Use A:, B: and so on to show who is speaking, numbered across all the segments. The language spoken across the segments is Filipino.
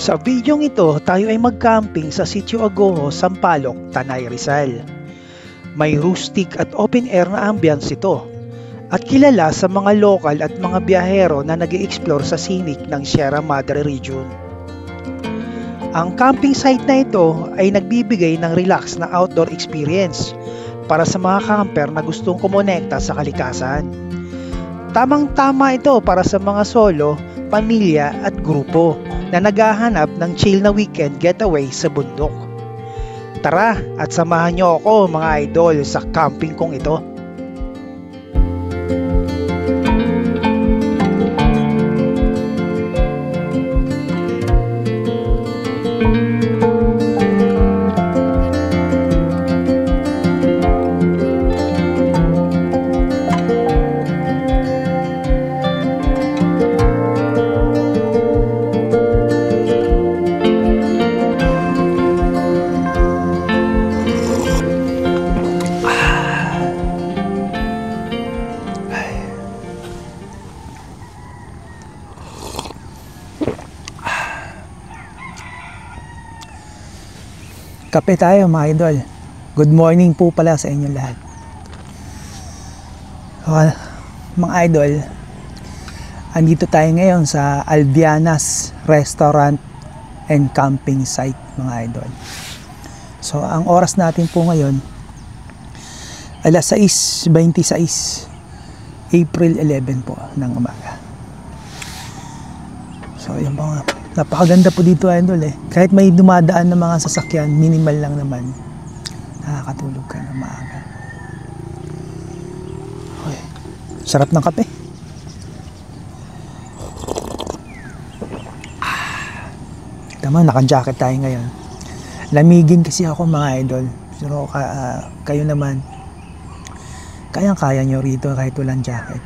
A: Sa bidyong ito, tayo ay mag-camping sa Sitio Agoho, Sampaloc, Tanay Rizal. May rustic at open-air na ambience ito at kilala sa mga lokal at mga biyahero na nag-i-explore sa scenic ng Sierra Madre Region. Ang camping site na ito ay nagbibigay ng relax na outdoor experience para sa mga camper na gustong kumonekta sa kalikasan. Tamang-tama ito para sa mga solo, pamilya at grupo na naghahanap ng chill na weekend getaway sa bundok. Tara at samahan niyo ako mga idol sa camping kong ito. Kape tayo mga idol. Good morning po pala sa inyo lahat. Mga idol, andito tayo ngayon sa Albianas Restaurant and Camping Site mga idol. So ang oras natin po ngayon alas 6:26 April 11 po ng umaga. So yung mga napakaganda po dito idol eh. Kahit may dumadaan ng mga sasakyan, minimal lang naman. Nakakatulog ka na maaga. Okay. Sarap ng kape. Tama, naka-jacket tayo ngayon. Lamigin kasi ako mga idol. Pero kayo naman, kayang-kaya nyo rito kahit walang jacket.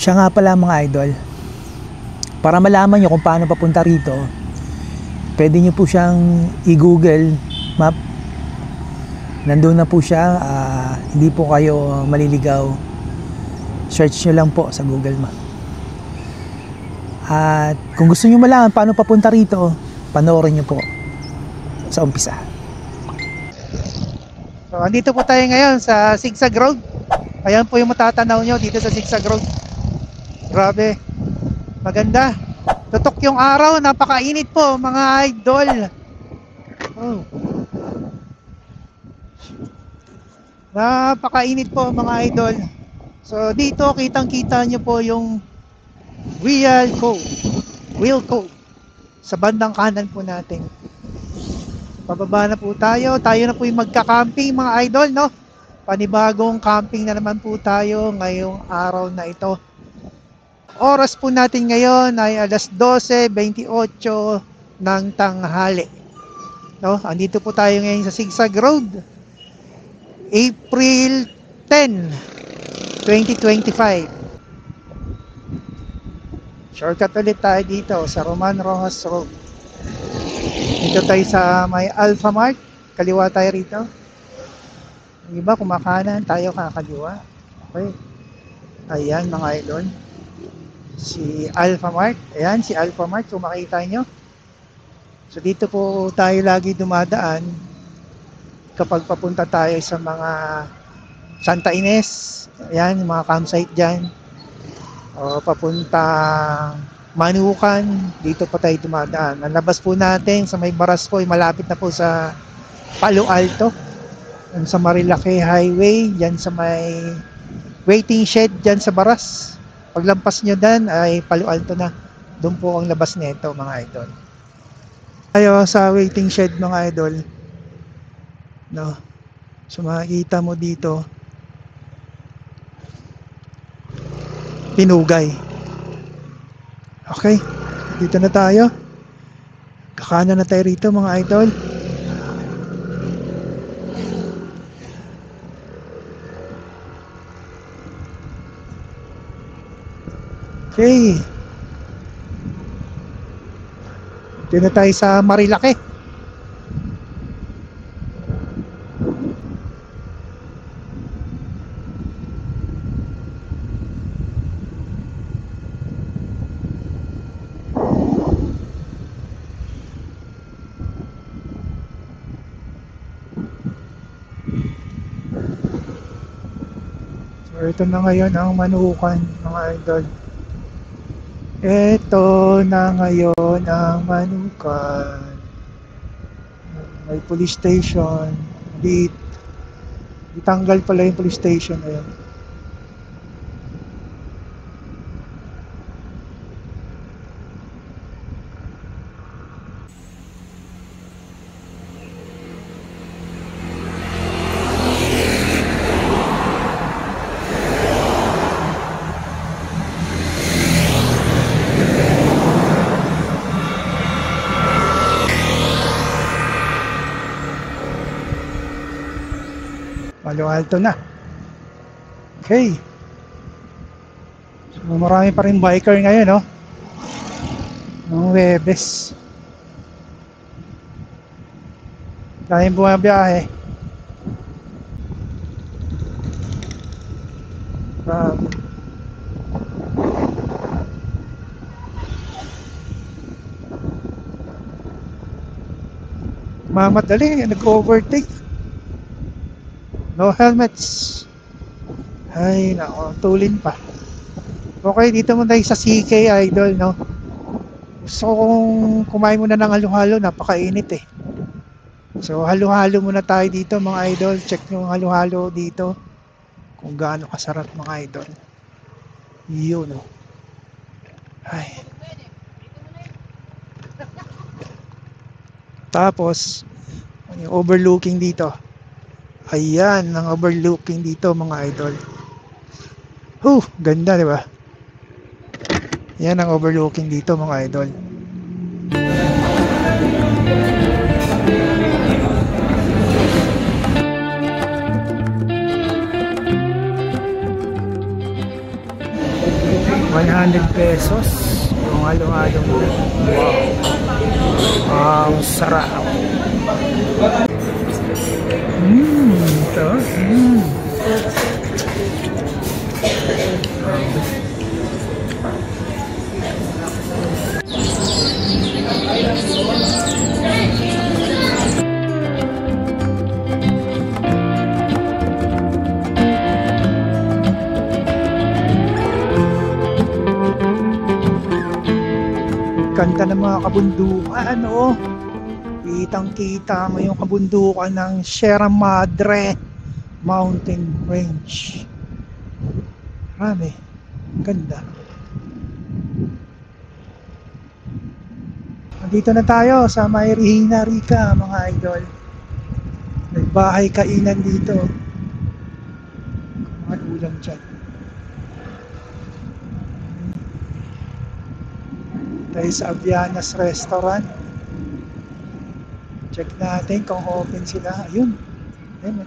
A: Siya nga pala mga idol, para malaman nyo kung paano papunta rito, pwede nyo po siyang i-google map. Nandun na po siya, hindi po kayo maliligaw. Search nyo lang po sa Google Map. At kung gusto nyo malaman paano papunta rito, panoorin nyo po sa umpisa. So, andito po tayo ngayon sa Zigzag Road. Ayan po yung matatanaw nyo dito sa Zigzag Road. Grabe, maganda. Tutok yung araw, napakainit po mga idol. Oh. Napakainit po mga idol. So dito kitang-kita nyo po yung Wheel Cove sa bandang kanan po natin. Pababa na po tayo. Tayo na po yung magka-camping mga idol, no? Panibagong camping na naman po tayo ngayong araw na ito. Oras po natin ngayon ay alas 12:28 ng tanghali. No, andito po tayo ngayon sa Zigzag Road. April 10, 2025. Shortcut ulit tayo dito sa Roman Rojas Road. Dito tayo sa may Alpha Mart. Kaliwa tayo rito. Yung iba kumakanan, tayo kakaliwa. Okay. Ayan mga idol. Si Alpha Mart. Ayan, si Alpha Mart. Kung makita nyo. So, dito po tayo lagi dumadaan kapag papunta tayo sa mga Santa Ines. Ayan, yung mga campsite dyan. O, papunta Manukan. Dito po tayo dumadaan. Ang labas po natin sa may Barasco, malapit na po sa Palo Alto. Sa Marilake Highway. Dyan sa may waiting shed dyan sa Baras. Paglampas nyo dan ay Palo Alto na. Doon po ang labas nito mga idol. Tayo sa waiting shed mga idol. No. So makikita mo dito. Pinugay. Okay. Dito na tayo. Kakanan na tayo rito mga idol. Okay. Dito na tayo sa Marilake. So, ito na ngayon ang Manukan, mga idol. Ito na ngayon ang Manukan. May police station. Ditanggal pala yung police station na yun. Alto na. Okay. So, marami pa rin biker ngayon, no? Noong Webes. Daming bumabiyahe. Grabe. Mamadali, nag-overtake. No helmets. Ay, nako, tulin pa. Okay, dito muna tayo sa CK, idol, no? Gusto kong kumain muna ng halo-halo, napakainit eh. So, halo-halo muna tayo dito, mga idol. Check nyo yung halo-halo dito. Kung gaano kasarap, mga idol. Yun, no? Ay. Tapos, yung overlooking dito. Ayan, ang overlooking dito, mga idol. Ganda, di ba? Yan ang overlooking dito, mga idol. ₱100 yung halo-halo mo. Wow, ang sarap. Ito. Ganda ng mga kabundukan, oh. Kitang-kita mo yung kabundukan ng Sierra Madre Mountain Range. Marami. Ganda. Dito na tayo sa may Regina Rica, mga idol. May bahay kainan dito. Mga ulam dyan. Tayo sa Avianas Restaurant. Check natin kung open sila. Ayun. Ayun.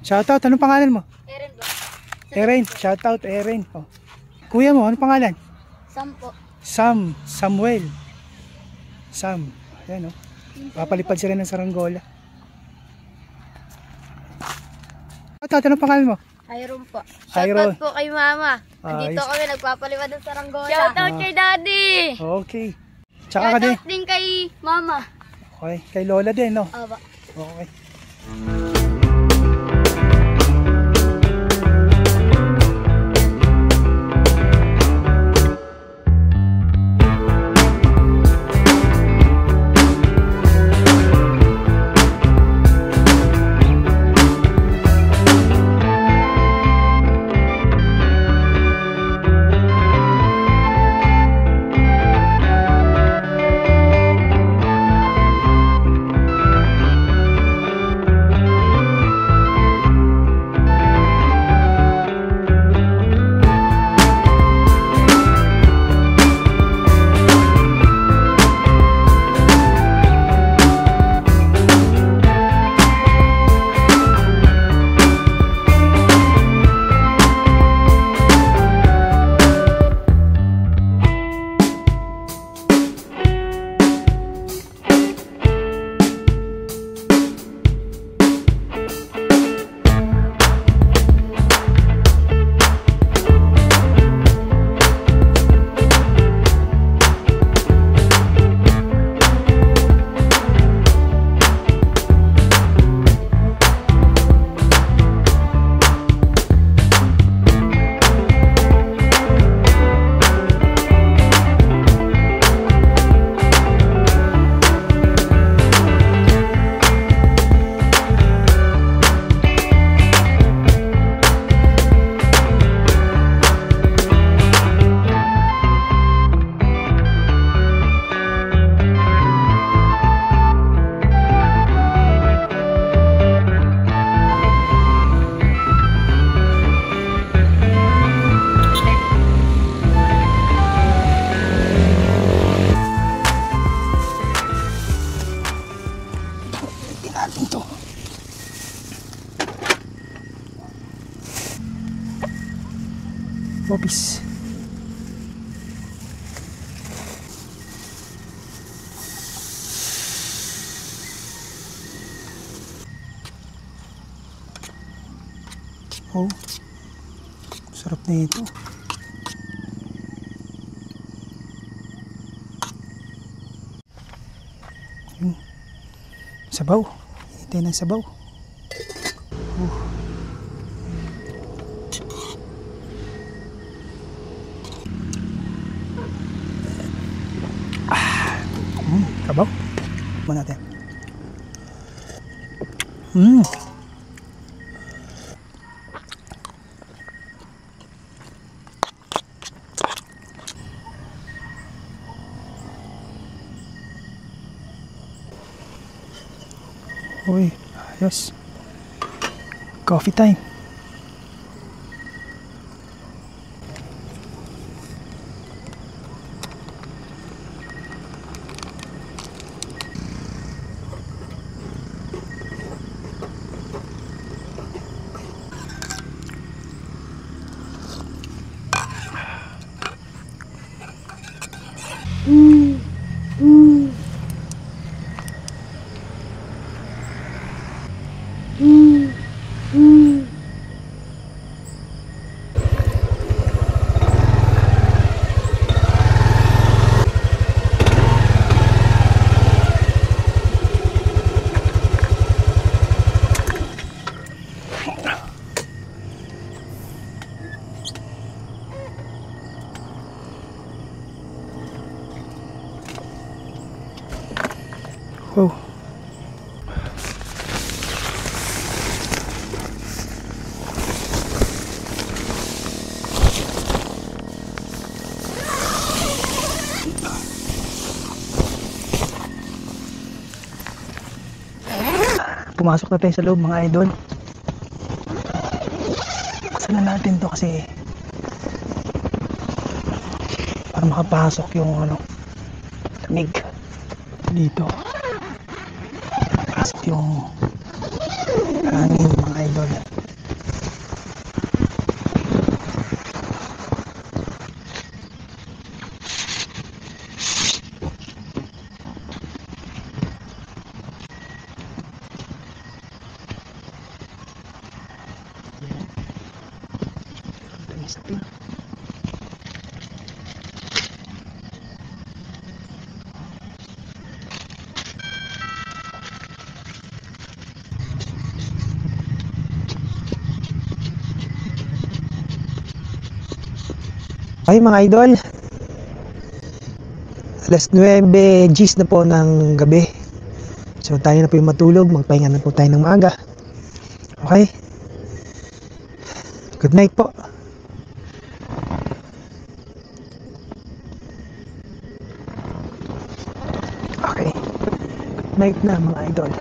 A: Shoutout, anong pangalan mo?
B: Erin po.
A: Erin, shoutout Erin. Oh. Kuya mo, anong pangalan?
B: Sam po.
A: Samuel. Sam. Ayan, oh. Papalipad sila ng saranggola. Shoutout, anong pangalan mo?
B: Hyron po.
A: Hyron.
B: Shoutout po kay mama. Nandito kami nagpapalipad ng saranggola. Shoutout kay daddy.
A: Okay. Tsaka ka din.
B: Shoutout din kay mama.
A: Okay, kay Lola din, no?
B: Aba.
A: Okay. Office. Oh, sarap na ito. Sabaw. Hinintay ng sabaw. Sabaw. Tignan natin. Uy, ayos. Coffee time. Wow. Pumasok na tayo sa loob mga idol. Buksan na natin to kasi para makapasok yung lamig dito. Pasok yung hangin mga idol. Okay mga idol, alas 9 Gs na po ng gabi. So tayo na po yung matulog, magpahinga na po tayo ng maaga. Okay, good night po. Okay, good night na mga idol.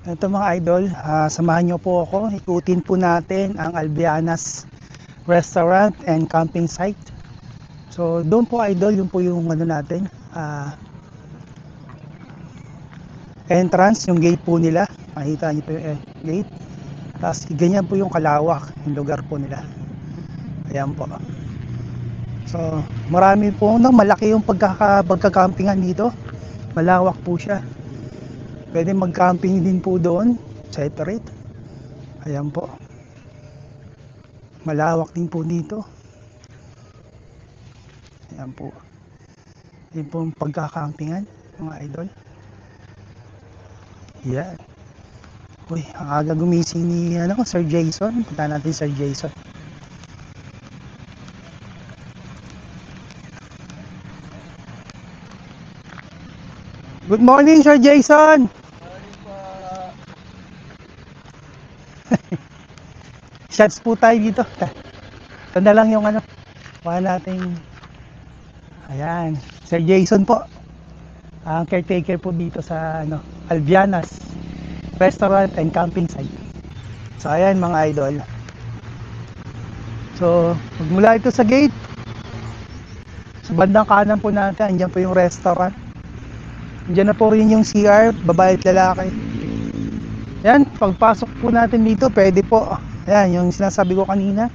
A: Ito mga idol, samahan nyo po ako. Ikutin po natin ang Albianas Restaurant and Camping Site. So doon po idol, yun po yung ano natin, entrance, yung gate po nila. Makita nyo po yung gate. Tapos ganyan po yung kalawak, yung lugar po nila. Ayan po. So marami po, malaki yung pagkakampingan dito. Malawak po siya. Pwede mag-camping din po doon, separate. Ayan po. Malawak din po dito. Ayan po. Ayan po yung pagkakampingan, mga idol. Yan. Uy, ang aga gumising ni Sir Jason. Punta natin Sir Jason. Good morning, Sir Jason. Shots po tayo dito. Ito na lang yung kuha natin. Ayan, Sir Jason po. Ang caretaker po dito sa Albianas Restaurant and Camping Site. So ayan mga idol. So magmula ito sa gate, sa bandang kanan po natin, andyan po yung restaurant. Andyan na po rin yung CR, babae at lalaki. Yan, pagpasok po natin dito, pwede po. Ayan, yung sinasabi ko kanina.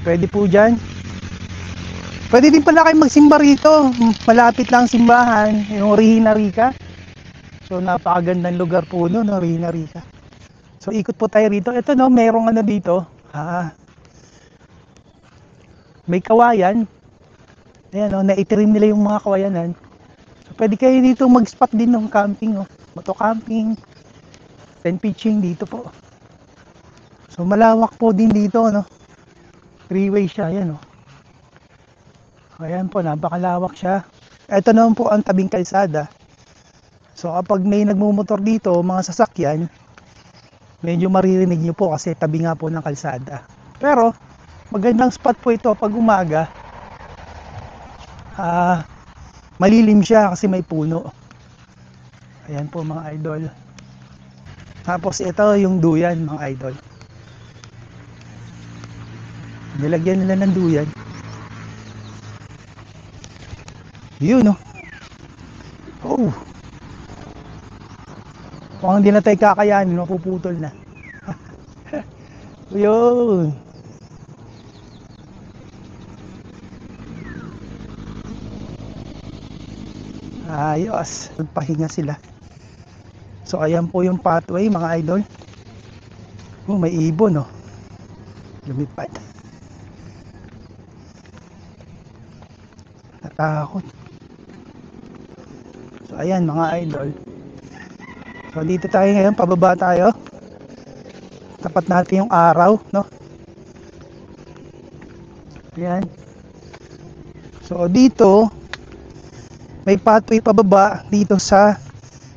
A: Pwede po dyan. Pwede din pala kayo magsimba rito. Malapit lang simbahan, yung Regina Rica. So napakagandang lugar po no, Regina Rica. So ikot po tayo rito. Ito merong dito. May kawayan. Ayan naitirin nila yung mga kawayanan. So pwede kayo dito mag-spot din ng camping, moto camping, tent pitching dito po. So malawak po din dito, Three-way siya, ayan Ayan po, napakalawak siya. Ito naman po ang tabing kalsada. So kapag may nagmumotor dito, mga sasakyan, medyo maririnig nyo po kasi tabi nga po ng kalsada. Pero magandang spot po ito pag umaga. Malilim siya kasi may puno. Ayan po mga idol. Tapos ito yung duyan mga idol. Nilagyan nila ng duyan. Yun Oh. Kung hindi na tayo kakayanin, mapuputol na. Yun. Ayos. Nagpahinga sila. So ayan po yung pathway mga idol. May ibon lumipad. Natakot. So ayan mga idol. So dito tayo ngayon, pababa tayo. Tapat natin yung araw, Ayan. So dito may pathway pababa dito sa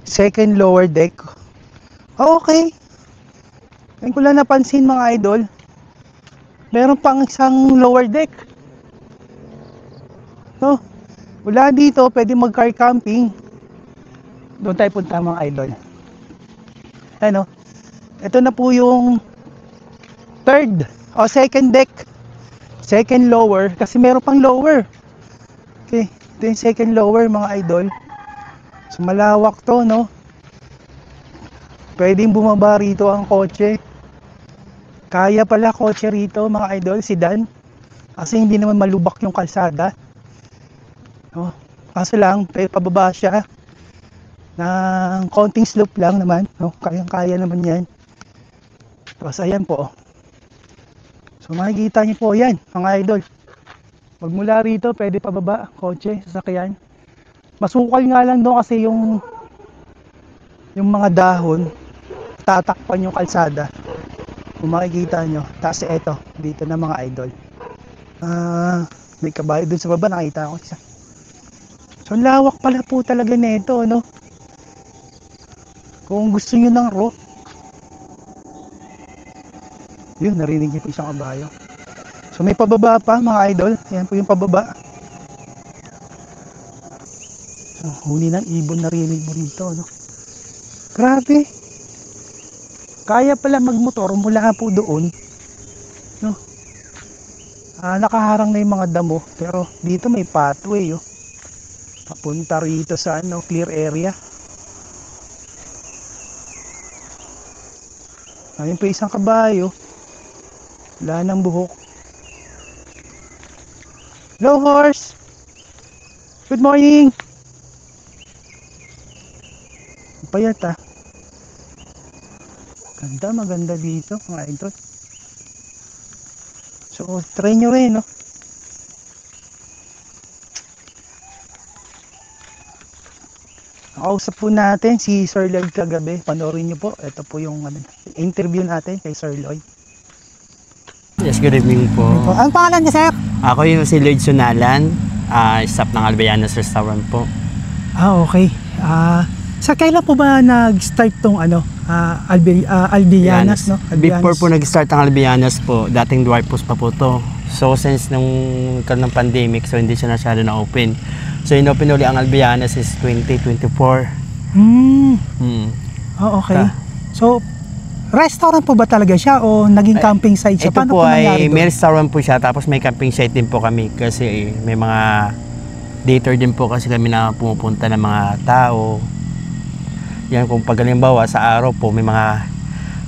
A: second lower deck. Okay. Ngayon ko lang napansin mga idol, meron pang isang lower deck. Wala dito, pwede mag-car camping. Doon tayo punta mga idol. Ito na po yung third o second deck. Second lower, kasi meron pang lower. Okay, ito yung second lower mga idol. So malawak to, Pwedeng bumaba rito ang kotse. Kaya pala kotse rito mga idol, sedan. Kasi hindi naman malubak yung kalsada. Kaso lang, pababa siya ng konting slope lang naman, kayang-kaya naman yan. Tapos ayan po. So makikita niyo po yan mga idol. Magmula rito, pwede pababa, kotse, sasakyan. Masukal nga lang doon kasi yung mga dahon, tatakpan yung kalsada. Kung makikita nyo. Tapos eto, dito na mga idol. May kabayo dun sa baba, nakita ko isa. So lawak pala po talaga nito, Kung gusto nyo ng raw, yun, narinig nyo po isang kabayo. So may pababa pa mga idol. Yan po yung pababa. So, huli ng ibon, narinig mo rito, Grabe. Kaya pala magmotor mula po doon. No? Nakaharang na yung mga damo. Pero dito may pathway. Oh. Papunta rito sa clear area. Ayun pa isang kabayo. Wala nang buhok. Hello horse. Good morning. Payat ah. Maganda dito mga idol. So try nyo rin, no? Nakausap po natin si Sir Lloyd kagabi. Panoorin nyo po. Ito po yung interview natin kay Sir Lloyd.
C: Yes, good evening po.
A: Ang pangalan niya, sir?
C: Ako yung si Lloyd Sunalan, staff ng Albayanas Restaurant po.
A: Okay. Sa kailan po ba nag-start tong Albayanas, no? Albayanas.
C: Before po nag-start ang Albayanas po, dating dwarf post pa po to. So since nung ng pandemic, so hindi siya masyado na-open. So in-open ulit ang Albayanas is 2024.
A: Okay. So, restaurant po ba talaga siya o naging camping site siya?
C: Ito
A: Paano
C: po
A: nangyari
C: ay
A: doon?
C: may restaurant po siya, tapos may camping site din po kami kasi may mga dater din po kasi kami na pumupunta ng mga tao. Yan, kung pag halimbawa sa araw po may mga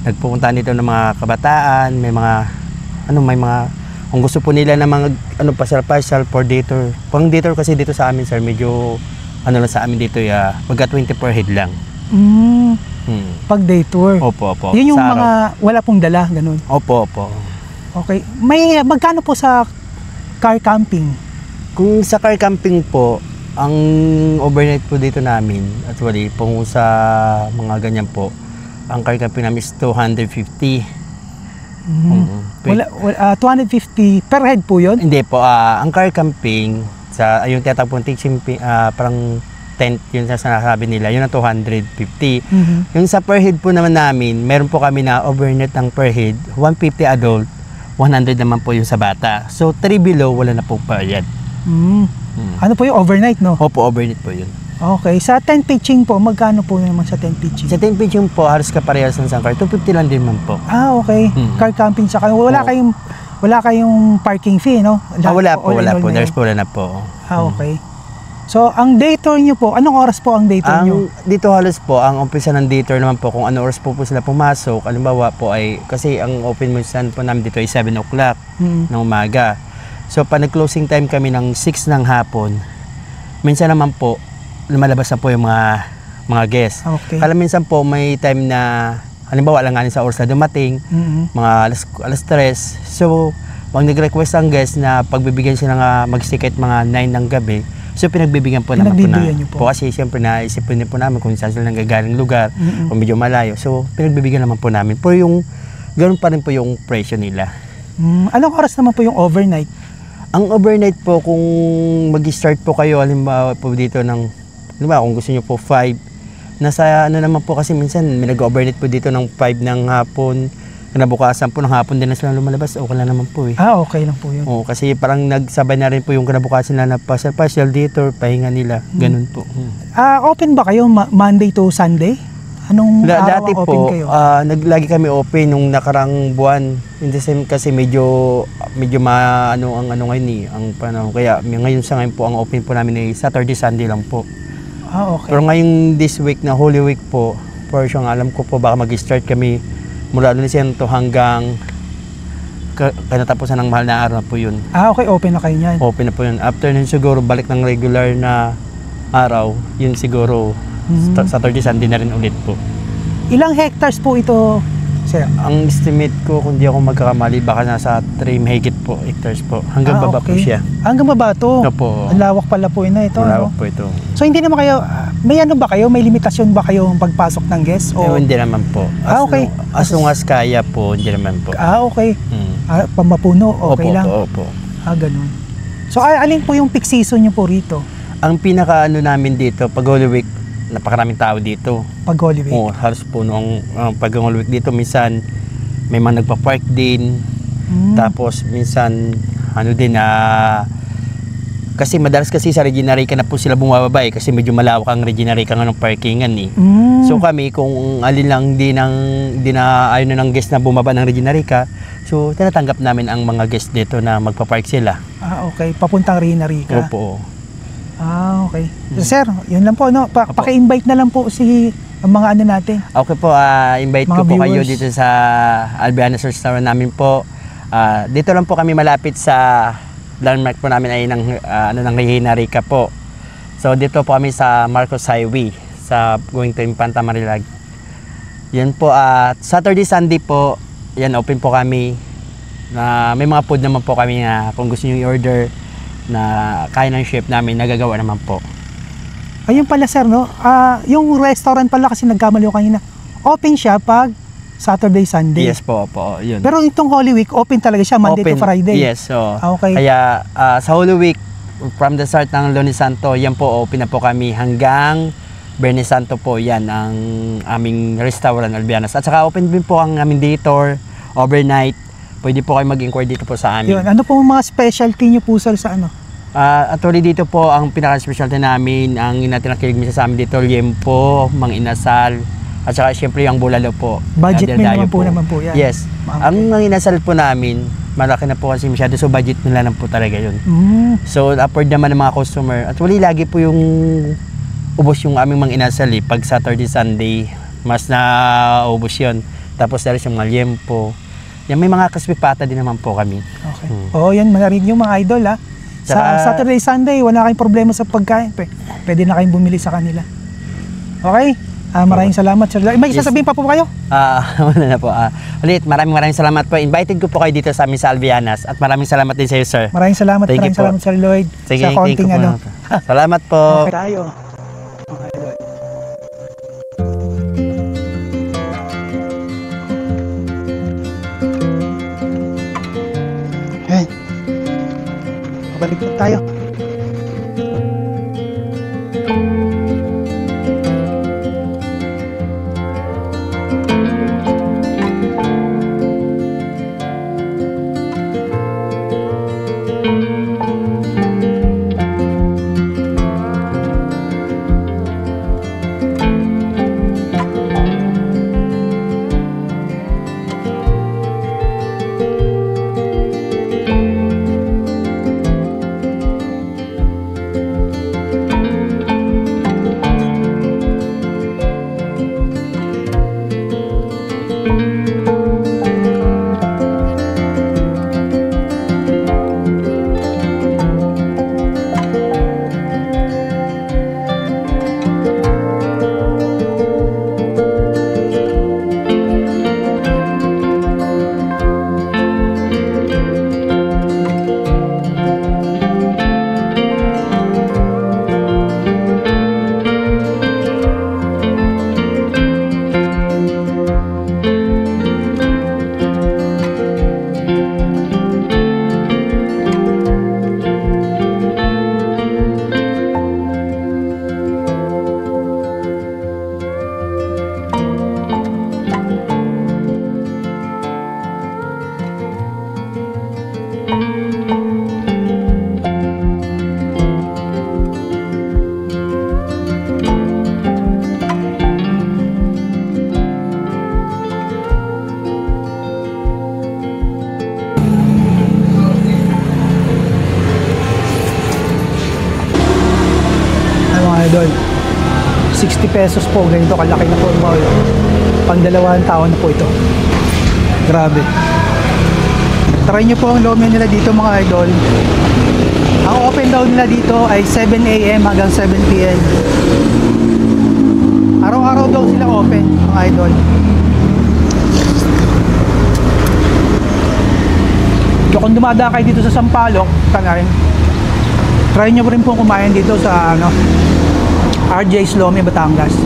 C: nagpupunta dito ng mga kabataan, may mga kung gusto po nila na mga pasyal for dater. Pang dater kasi dito sa amin, sir, medyo lang sa amin dito magka 20 per head lang.
A: Pag day tour.
C: Opo.
A: Yun yung
C: sa
A: mga wala pong dala, ganun.
C: Opo.
A: Okay. Magkano po sa car camping?
C: Kung sa car camping po, ang overnight po dito namin, actually, kung sa mga ganyan po, ang car camping namin is 250.
A: 250 per head po yun?
C: Hindi po, ang car camping, yung tinatawag teaching, parang tent, yun sa sinasabi nila, yun ang 250. Yung sa per head po naman namin, meron po kami na overnight ng per head, 150 adult, 100 naman po yung sa bata. So 3 below, wala na po bayad.
A: Ano po yung overnight, no?
C: Opo, overnight po yun.
A: Okay. Sa tent pitching po, magkano po naman sa tent pitching?
C: Sa tent pitching po, halos kaparehas ng isang car, 250 lang din man po.
A: Okay. Car camping sa wala kayong parking fee, no?
C: Wala po. There's po, wala na po.
A: Okay. So, ang day tour nyo po, anong oras po ang day tour nyo?
C: Dito halos po, ang umpisa ng day tour naman po, kung ano oras po sila pumasok, alimbawa po ay, kasi ang open minsan po namin dito ay 7 o'clock ng umaga. So, pa nag-closing time kami ng 6 ng hapon, minsan naman po, lumalabas na po yung mga guests.
A: Okay.
C: Kala minsan po, may time na, halimbawa, alanganin sa oras na dumating, mga alas 3. So, pag nag-request ang guest na pagbibigyan sila nga mag-stay kahit mga 9 ng gabi, so pinagbibigyan po naman po kasi siyempre naisipin din po namin kung saan sila nanggagaling lugar, kung medyo malayo. So, pinagbibigyan naman po namin. Pero yung, ganoon pa rin po yung presyo nila.
A: Anong oras naman po yung overnight?
C: Ang overnight po, kung mag-start po kayo, halimbawa po dito ng, halimbawa kung gusto nyo po 5, nasa naman po kasi minsan may nag-overnight po dito ng 5 ng hapon, kinabukasan po ng hapon din na sila lumalabas, okay lang naman po eh.
A: Okay lang po yun.
C: Oo, kasi parang nagsabay na rin po yung kinabukasan na pasyal dito, pahinga nila, ganun po.
A: Open ba kayo Monday to Sunday? Anong araw
C: dati
A: ang open
C: po,
A: kayo?
C: lagi kami open nung nakarang buwan. In the same, kasi medyo ang ngayon eh, ang panahon. Kaya ngayon sa ngayon po, ang open po namin ay Saturday, Sunday lang po.
A: Okay.
C: Pero ngayon this week na Holy Week po, for sure alam ko po baka mag-start kami mula Lunes to hanggang kinatapusan ng mahal na araw po yun.
A: Okay, open na kayo niyan.
C: Open na po yun. After nun siguro balik ng regular na araw, yun siguro Saturday, Sunday na rin ulit po.
A: Ilang hectares po ito, sir?
C: Ang estimate ko, kung di ako magkakamali, baka nasa 3 mahigit po hectares po. Hanggang baba po siya.
A: Hanggang baba to?
C: Opo.
A: Ang lawak pala po ito.
C: Malawak po ito.
A: So hindi naman kayo, may ano ba kayo? May limitasyon ba kayo pagpasok ng guests?
C: Hindi naman po.
A: Okay.
C: As long as kaya po, hindi naman po.
A: Okay. Pamapuno, okay lang?
C: Opo.
A: Ganun. So alin po yung peak season nyo po rito?
C: Ang pinaka namin dito, pag Holy Week, napakaraming tao dito.
A: Pag Holy Week?
C: Oo, halos po noong pag Holy Week dito, minsan may mga nagpa-park din. Tapos minsan, Kasi madalas kasi sa Regina Rica na po sila bumababa kasi medyo malawak ang Regina Rica ng parkingan eh. So kami kung alin lang di na ayaw na ng guest na bumaba ng Regina Rica, so tinatanggap namin ang mga guest dito na magpa-park sila.
A: Okay, papuntang Regina Rica.
C: Opo.
A: Okay. Sir, yun lang po, no? Paki-invite na lang po ang mga ano natin.
C: Okay po, invite
A: Mga
C: ko po kayo
A: viewers.
C: dito sa Albianas Restaurant namin po. Dito lang po kami malapit sa landmark po namin ay ng Regina Rica po. So dito po kami sa Marcos Highway sa going to Infanta Marilag. Yan po, Saturday, Sunday po, yan open po kami. May mga food naman po kami na kung gusto niyo i-order na kaya ng chef namin, nagagawa naman po.
A: Ayun pala sir, no? Yung restaurant pala kasi nagkamali ko kanina. Open siya pag Saturday, Sunday.
C: Yes po, yun.
A: Pero itong Holy Week, open talaga siya Monday to Friday.
C: Yes, so.
A: Okay.
C: Kaya sa Holy Week, from the start ng Lunes Santo, yan po, open na po kami hanggang Biyernes Santo po, yan ang aming restaurant Albianas. At saka open din po ang aming dator, overnight. Pwede po kayo mag-inquire dito po sa amin.
A: Yun. Ano po mga specialty nyo po sir sa ano?
C: Actually dito po ang pinaka-specialty namin, ang nakikinig sa amin dito, liempo, mang inasal, at saka syempre yung bulalo po.
A: Budget meal naman po yan.
C: Yes.
A: Okay.
C: Ang mang inasal po namin, malaki na po kasi masyado, so budget nila lang po talaga yun. So upward naman ng mga customer. Actually lagi po yung ubos yung aming mang inasal pag Saturday, Sunday, mas na ubos yun. Tapos dahil yung mga liempo. Yan, may mga crispy pata din naman po kami.
A: Okay. Yan, marinig nyo mga idol ha. Sa Saturday, Sunday, wala kayong problema sa pagkain. Pwede na kayong bumili sa kanila. Okay? Maraming salamat sir. May sasabihin pa po kayo?
C: Wala na po. Ulit, maraming salamat po. Invited ko po kayo dito sa amin sa Albianas at maraming salamat din sa iyo, sir.
A: Maraming salamat.
C: Thank you po.
A: Salamat Sir Lloyd.
C: Sige,
A: sa konting ano.
C: Salamat po.
A: Okay tayo. Okay, Lloyd. Balik na tayo. Idol, 60 pesos po, ganito kalaki na po yung bowl. Pang-2 tao na po ito. Grabe. Try nyo po ang lomi nila dito mga idol. Ang open daw nila dito ay 7 AM hanggang 7 PM. Araw-araw daw sila open mga idol. So kung dumadaan kayo dito sa Sampaloc, Tanay, try nyo rin po kumain dito sa RJ's Lomi, Batangas.